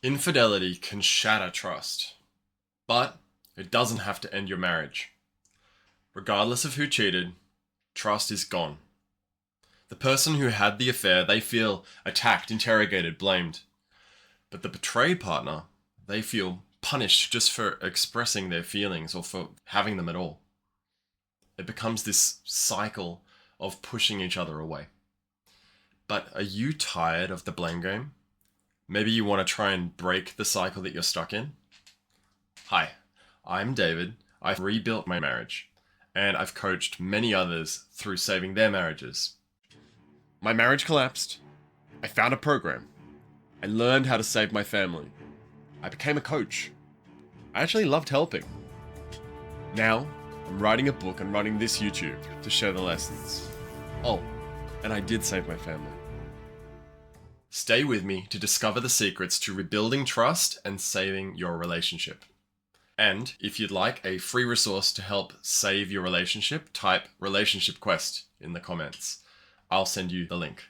Infidelity can shatter trust, but it doesn't have to end your marriage. Regardless of who cheated, trust is gone. The person who had the affair, they feel attacked, interrogated, blamed. But the betrayed partner, they feel punished just for expressing their feelings or for having them at all. It becomes this cycle of pushing each other away. But are you tired of the blame game? Maybe you want to try and break the cycle that you're stuck in? Hi, I'm David. I've rebuilt my marriage, and I've coached many others through saving their marriages. My marriage collapsed. I found a program. I learned how to save my family. I became a coach. I actually loved helping. Now, I'm writing a book and running this YouTube to share the lessons. Oh, and I did save my family. Stay with me to discover the secrets to rebuilding trust and saving your relationship. And if you'd like a free resource to help save your relationship, type relationship quest in the comments. I'll send you the link.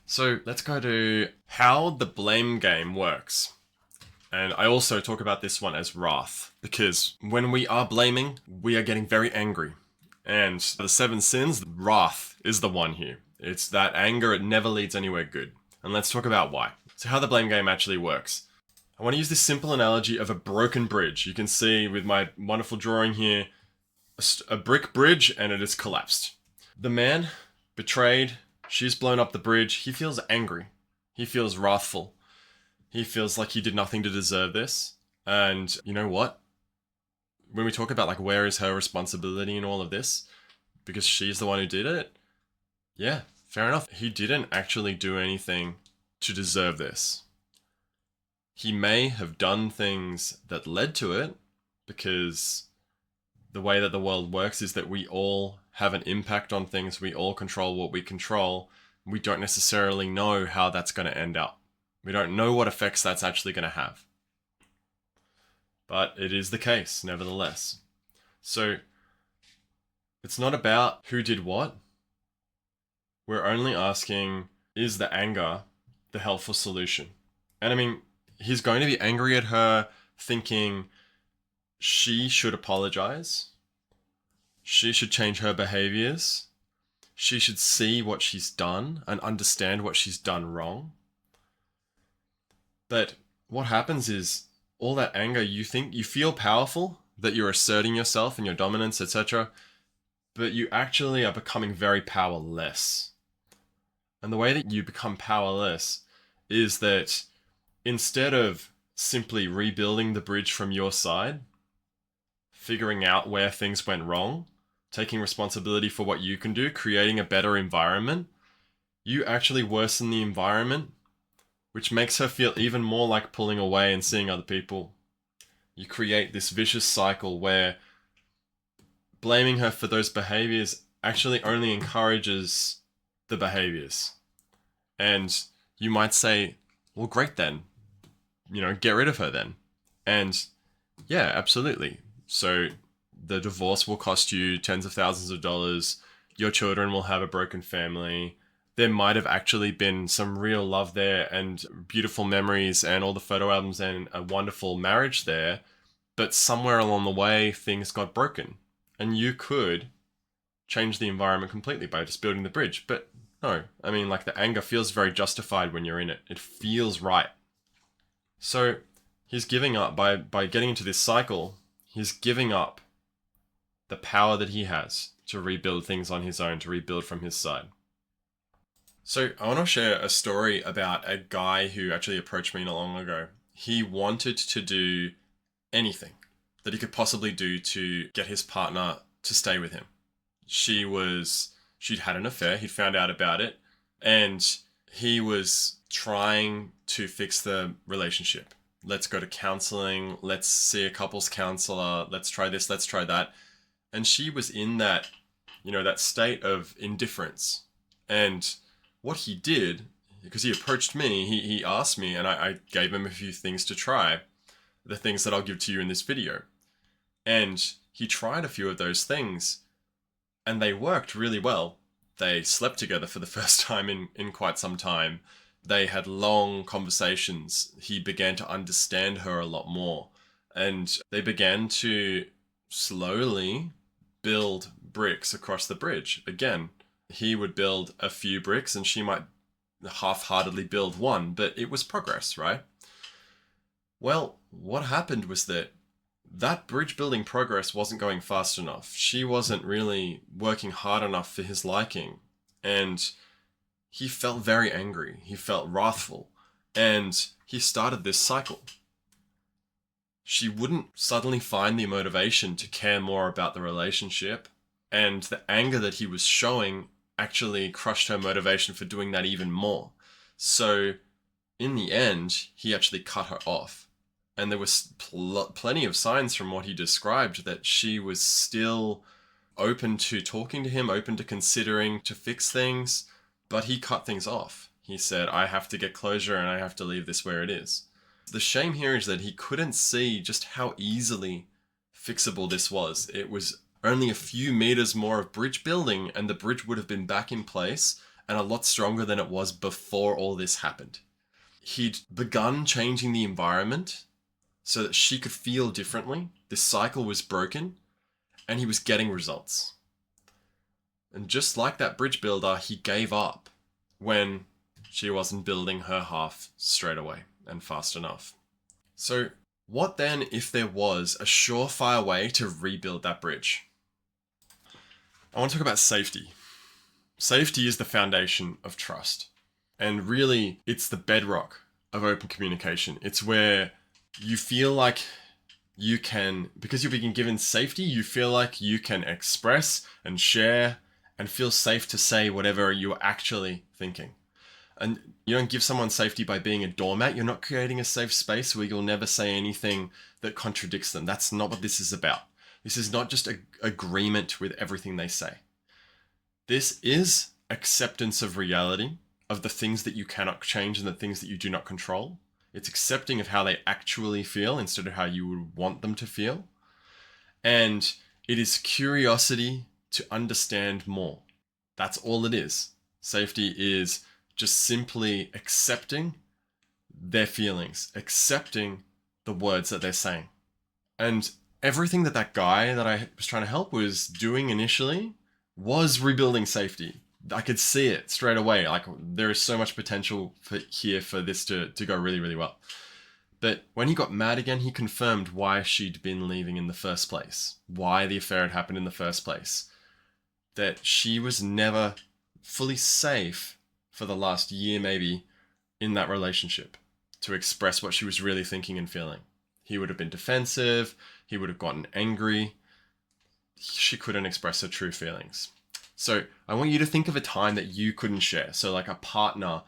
So let's go to how the blame game works. And I also talk about this one as wrath, because when we are blaming, we are getting very angry. And the 7 sins, wrath is the one here. It's that anger, it never leads anywhere good. And let's talk about why. So how the blame game actually works. I want to use this simple analogy of a broken bridge. You can see with my wonderful drawing here, a brick bridge, and it has collapsed. The man, betrayed, she's blown up the bridge. He feels angry. He feels wrathful. He feels like he did nothing to deserve this. And you know what? When we talk about like where is her responsibility in all of this, because she's the one who did it, yeah, fair enough. He didn't actually do anything to deserve this. He may have done things that led to it, because the way that the world works is that we all have an impact on things. We all control what we control. We don't necessarily know how that's going to end up. We don't know what effects that's actually going to have. But it is the case, nevertheless. So, it's not about who did what. We're only asking, is the anger the helpful solution? And I mean, he's going to be angry at her, thinking she should apologize. She should change her behaviors. She should see what she's done and understand what she's done wrong. But what happens is all that anger, you feel powerful, that you're asserting yourself and your dominance, etc. But you actually are becoming very powerless. And the way that you become powerless is that instead of simply rebuilding the bridge from your side, figuring out where things went wrong, taking responsibility for what you can do, creating a better environment, you actually worsen the environment, which makes her feel even more like pulling away and seeing other people. You create this vicious cycle where blaming her for those behaviors actually only encourages the behaviors. And you might say, well, great then. Get rid of her then. And yeah, absolutely. So the divorce will cost you tens of thousands of dollars. Your children will have a broken family. There might have actually been some real love there and beautiful memories and all the photo albums and a wonderful marriage there. But somewhere along the way, things got broken. And you could change the environment completely by just building the bridge. But no, I mean, like the anger feels very justified when you're in it. It feels right. So he's giving up by getting into this cycle. He's giving up the power that he has to rebuild things on his own, to rebuild from his side. So I want to share a story about a guy who actually approached me not long ago. He wanted to do anything that he could possibly do to get his partner to stay with him. She'd had an affair, he'd found out about it, and he was trying to fix the relationship. Let's go to counseling, let's see a couples counselor, let's try this, let's try that. And she was in that, that state of indifference. And what he did, because he approached me, he asked me, and I gave him a few things to try, the things that I'll give to you in this video. And he tried a few of those things, and they worked really well. They slept together for the first time in quite some time. They had long conversations. He began to understand her a lot more. And they began to slowly build bricks across the bridge. Again, he would build a few bricks and she might half-heartedly build one, but it was progress, right? Well, what happened was that bridge building progress wasn't going fast enough. She wasn't really working hard enough for his liking. And he felt very angry. He felt wrathful. And he started this cycle. She wouldn't suddenly find the motivation to care more about the relationship. And the anger that he was showing actually crushed her motivation for doing that even more. So in the end, he actually cut her off. And there was plenty of signs from what he described that she was still open to talking to him, open to considering to fix things, but he cut things off. He said, I have to get closure and I have to leave this where it is. The shame here is that he couldn't see just how easily fixable this was. It was only a few meters more of bridge building and the bridge would have been back in place and a lot stronger than it was before all this happened. He'd begun changing the environment so that she could feel differently. This cycle was broken and he was getting results. And just like that bridge builder, he gave up when she wasn't building her half straight away and fast enough. So what then if there was a surefire way to rebuild that bridge? I want to talk about safety. Safety is the foundation of trust. And really, it's the bedrock of open communication. It's where you feel like you can, because you're being given safety, you feel like you can express and share and feel safe to say whatever you're actually thinking. And you don't give someone safety by being a doormat. You're not creating a safe space where you'll never say anything that contradicts them. That's not what this is about. This is not just an agreement with everything they say. This is acceptance of reality, of the things that you cannot change and the things that you do not control. It's accepting of how they actually feel instead of how you would want them to feel. And it is curiosity to understand more. That's all it is. Safety is just simply accepting their feelings, accepting the words that they're saying. And everything that guy that I was trying to help was doing initially was rebuilding safety. I could see it straight away. Like there is so much potential for this to go really, really well. But when he got mad again, he confirmed why she'd been leaving in the first place, why the affair had happened in the first place, that she was never fully safe for the last year, maybe, in that relationship to express what she was really thinking and feeling. He would have been defensive. He would have gotten angry. She couldn't express her true feelings. So I want you to think of a time that you couldn't share. So like a partner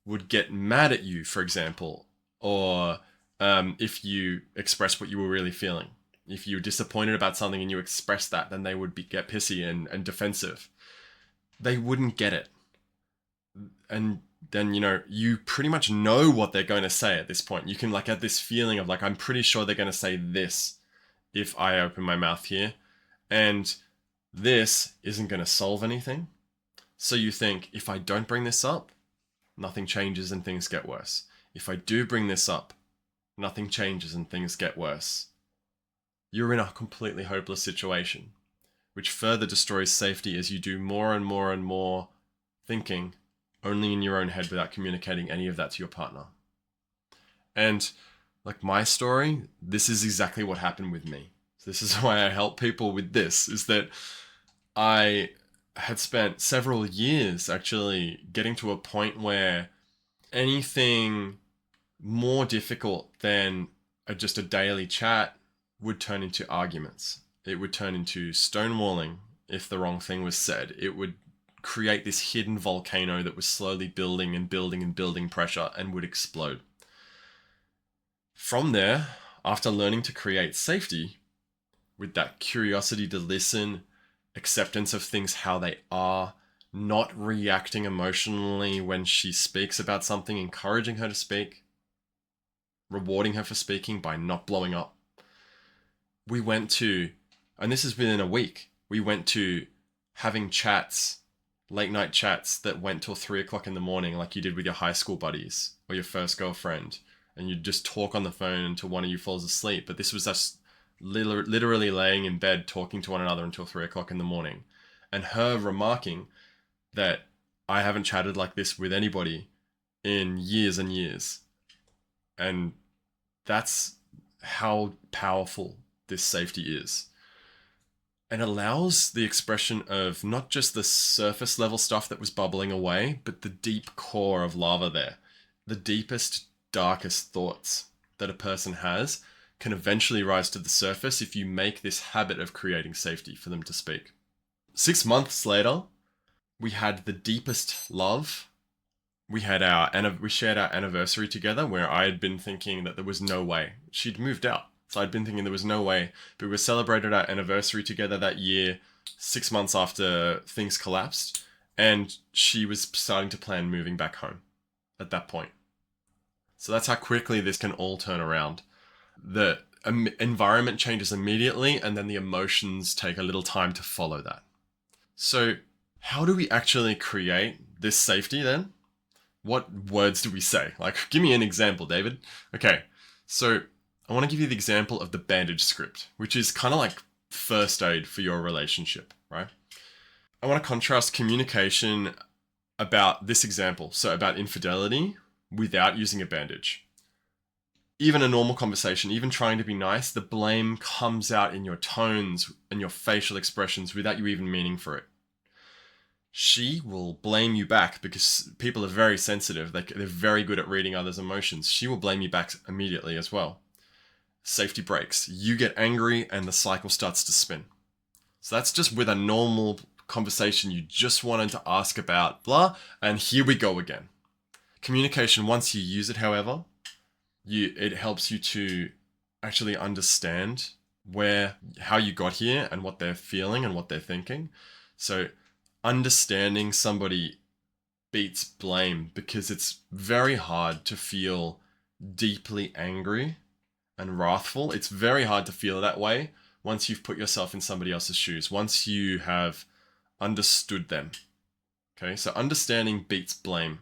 would get mad at you, for example, or if you express what you were really feeling. If you were disappointed about something and you expressed that, then they would get pissy and defensive. They wouldn't get it. And then, you pretty much know what they're going to say at this point. You can like have this feeling of like, I'm pretty sure they're going to say this if I open my mouth here. And this isn't going to solve anything. So you think, if I don't bring this up, nothing changes and things get worse. If I do bring this up, nothing changes and things get worse. You're in a completely hopeless situation, which further destroys safety as you do more and more and more thinking only in your own head without communicating any of that to your partner. And like my story, this is exactly what happened with me. So this is why I help people with this, is that I had spent several years actually getting to a point where anything more difficult than just a daily chat would turn into arguments. It would turn into stonewalling if the wrong thing was said. It would create this hidden volcano that was slowly building and building and building pressure and would explode. From there, after learning to create safety, with that curiosity to listen, acceptance of things how they are, not reacting emotionally when she speaks about something, encouraging her to speak, rewarding her for speaking by not blowing up. We went to, and this is within a week, we went to having chats late night chats that went till 3 o'clock in the morning, like you did with your high school buddies or your first girlfriend, and you'd just talk on the phone until one of you falls asleep. But this was us literally laying in bed talking to one another until 3 o'clock in the morning. And her remarking that I haven't chatted like this with anybody in years and years. And that's how powerful this safety is. And allows the expression of not just the surface level stuff that was bubbling away, but the deep core of lava there. The deepest, darkest thoughts that a person has can eventually rise to the surface if you make this habit of creating safety for them to speak. 6 months later, we had the deepest love. We shared our anniversary together, where I had been thinking that there was no way. She'd moved out, so I'd been thinking there was no way. But we celebrated our anniversary together that year, 6 months after things collapsed, and she was starting to plan moving back home at that point. So that's how quickly this can all turn around. The environment changes immediately, and then the emotions take a little time to follow that. So how do we actually create this safety then? What words do we say? Like, give me an example, David. Okay, so I want to give you the example of the bandage script, which is kind of like first aid for your relationship, right? I want to contrast communication about this example, so about infidelity, without using a bandage. Even a normal conversation, even trying to be nice, the blame comes out in your tones and your facial expressions without you even meaning for it. She will blame you back because people are very sensitive. They're very good at reading others' emotions. She will blame you back immediately as well. Safety breaks. You get angry and the cycle starts to spin. So that's just with a normal conversation you just wanted to ask about, blah, and here we go again. Communication, once you use it, however, it helps you to actually understand how you got here and what they're feeling and what they're thinking. So understanding somebody beats blame, because it's very hard to feel deeply angry and wrathful. It's very hard to feel that way once you've put yourself in somebody else's shoes, once you have understood them. Okay, so understanding beats blame.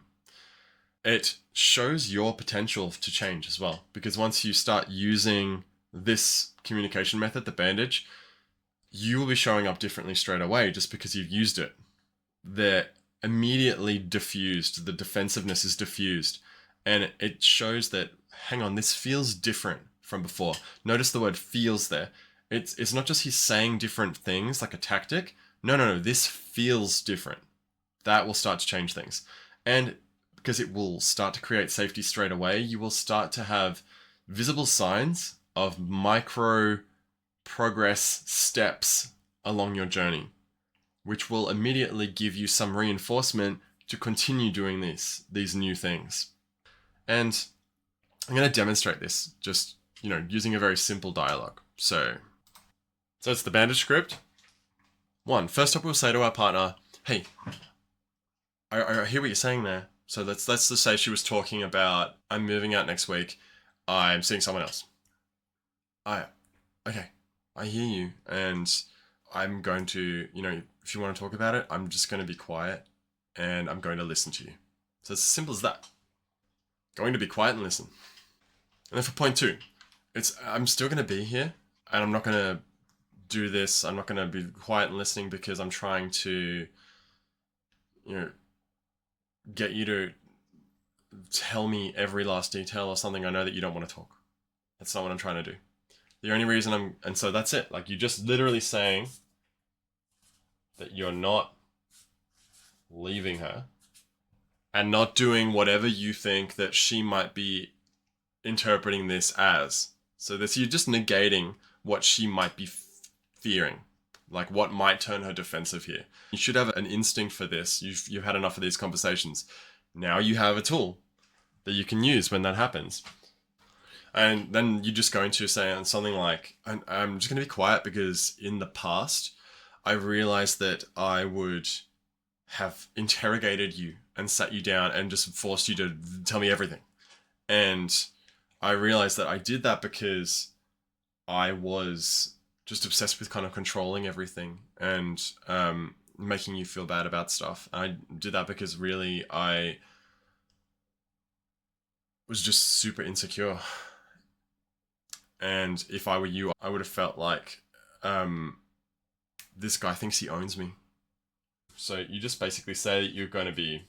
It shows your potential to change as well, because once you start using this communication method, the bandage, you will be showing up differently straight away just because you've used it. They're immediately diffused. The defensiveness is diffused. And it shows that, hang on, this feels different from before. Notice the word feels there. It's not just he's saying different things like a tactic. No, this feels different. That will start to change things. And because it will start to create safety straight away, you will start to have visible signs of micro progress steps along your journey, which will immediately give you some reinforcement to continue doing these new things. And I'm going to demonstrate this just, using a very simple dialogue. So it's the bandage script. First up, we'll say to our partner, hey, I hear what you're saying there. So let's just say she was talking about, I'm moving out next week. I'm seeing someone else. Okay, I hear you. And I'm going to, if you want to talk about it, I'm just going to be quiet and I'm going to listen to you. So it's as simple as that. Going to be quiet and listen. And then for point 2, I'm still going to be here and I'm not going to do this. I'm not going to be quiet and listening because I'm trying to, get you to tell me every last detail or something. I know that you don't want to talk. That's not what I'm trying to do. The only reason and so that's it. Like, you're just literally saying that you're not leaving her and not doing whatever you think that she might be interpreting this as. So you're just negating what she might be fearing, like what might turn her defensive here. You should have an instinct for this. You've had enough of these conversations. Now you have a tool that you can use when that happens. And then you're just going to say something like, I'm just going to be quiet because in the past, I realized that I would have interrogated you and sat you down and just forced you to tell me everything. And I realized that I did that because I was just obsessed with kind of controlling everything. And making you feel bad about stuff. I did that because really I was just super insecure. And if I were you, I would have felt like, this guy thinks he owns me. So you just basically say that you're going to be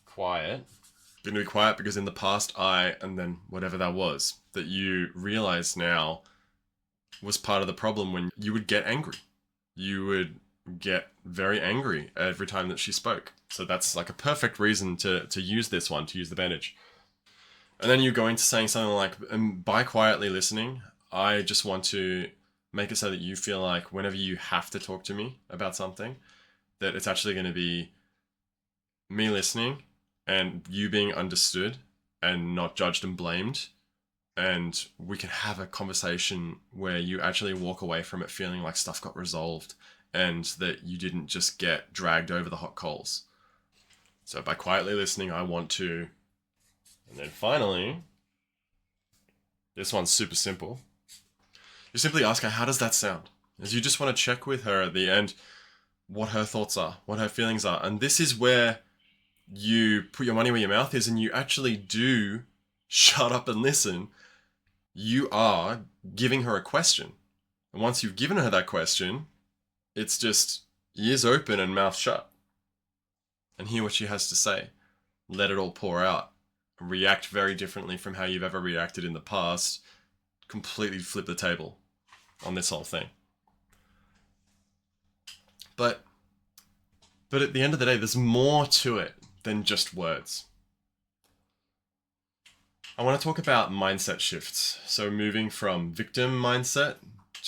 quiet. You're going to be quiet because in the past and then whatever that was, that you realize now was part of the problem when you would get angry. You would get very angry every time that she spoke. So that's like a perfect reason to use this one, to use the bandage. And then you go into saying something like, by quietly listening, I just want to make it so that you feel like whenever you have to talk to me about something, that it's actually going to be me listening and you being understood and not judged and blamed. And we can have a conversation where you actually walk away from it feeling like stuff got resolved and that you didn't just get dragged over the hot coals. So by quietly listening, I want to... And then finally, this one's super simple. You simply ask her, how does that sound? As you just want to check with her at the end what her thoughts are, what her feelings are. And this is where you put your money where your mouth is and you actually do shut up and listen. You are giving her a question. And once you've given her that question, it's just ears open and mouth shut. And hear what she has to say. Let it all pour out. React very differently from how you've ever reacted in the past. Completely flip the table on this whole thing. But at the end of the day, there's more to it than just words. I want to talk about mindset shifts. So moving from victim mindset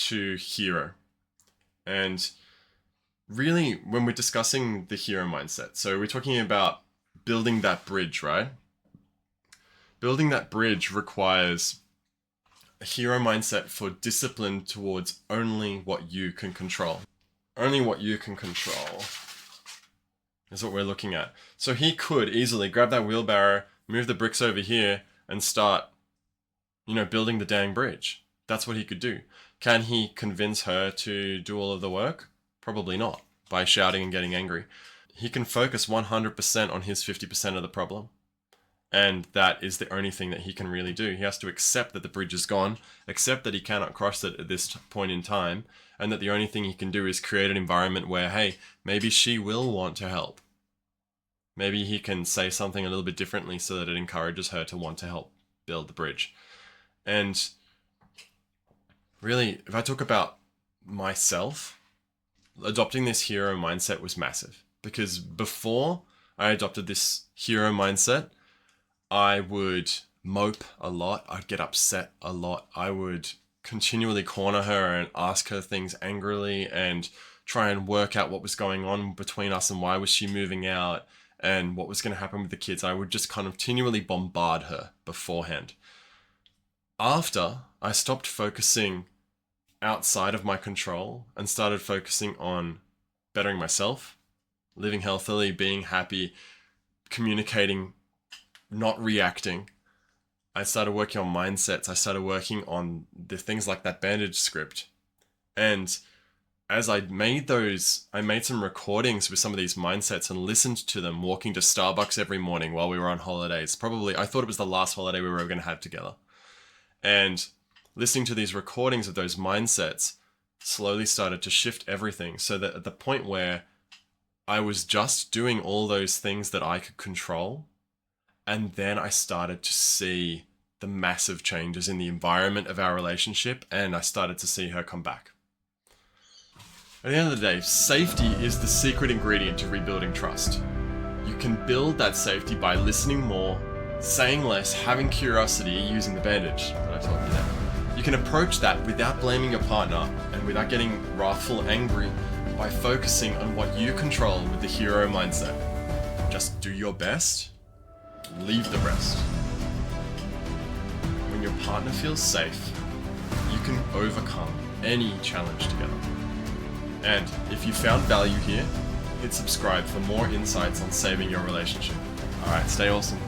to hero. And really, when we're discussing the hero mindset, so we're talking about building that bridge, right? Building that bridge requires a hero mindset for discipline towards only what you can control. Only what you can control is what we're looking at. So he could easily grab that wheelbarrow, move the bricks over here, and start, building the dang bridge. That's what he could do. Can he convince her to do all of the work? Probably not, by shouting and getting angry. He can focus 100% on his 50% of the problem. And that is the only thing that he can really do. He has to accept that the bridge is gone, accept that he cannot cross it at this point in time, and that the only thing he can do is create an environment where, hey, maybe she will want to help. Maybe he can say something a little bit differently so that it encourages her to want to help build the bridge. And really, if I talk about myself, adopting this hero mindset was massive. Because before I adopted this hero mindset, I would mope a lot. I'd get upset a lot. I would continually corner her and ask her things angrily and try and work out what was going on between us and why was she moving out and what was going to happen with the kids. I would just continually bombard her beforehand. After I stopped focusing outside of my control and started focusing on bettering myself, living healthily, being happy, communicating, not reacting, I started working on mindsets. I started working on the things like that bandage script. And as I made some recordings with some of these mindsets and listened to them walking to Starbucks every morning while we were on holidays. Probably, I thought it was the last holiday we were going to have together. And listening to these recordings of those mindsets slowly started to shift everything so that at the point where I was just doing all those things that I could control, and then I started to see the massive changes in the environment of our relationship, and I started to see her come back. At the end of the day, safety is the secret ingredient to rebuilding trust. You can build that safety by listening more, saying less, having curiosity, using the bandage that I told you there. You can approach that without blaming your partner and without getting wrathful, angry, by focusing on what you control with the hero mindset. Just do your best, leave the rest. When your partner feels safe, you can overcome any challenge together. And if you found value here, hit subscribe for more insights on saving your relationship. Alright, stay awesome.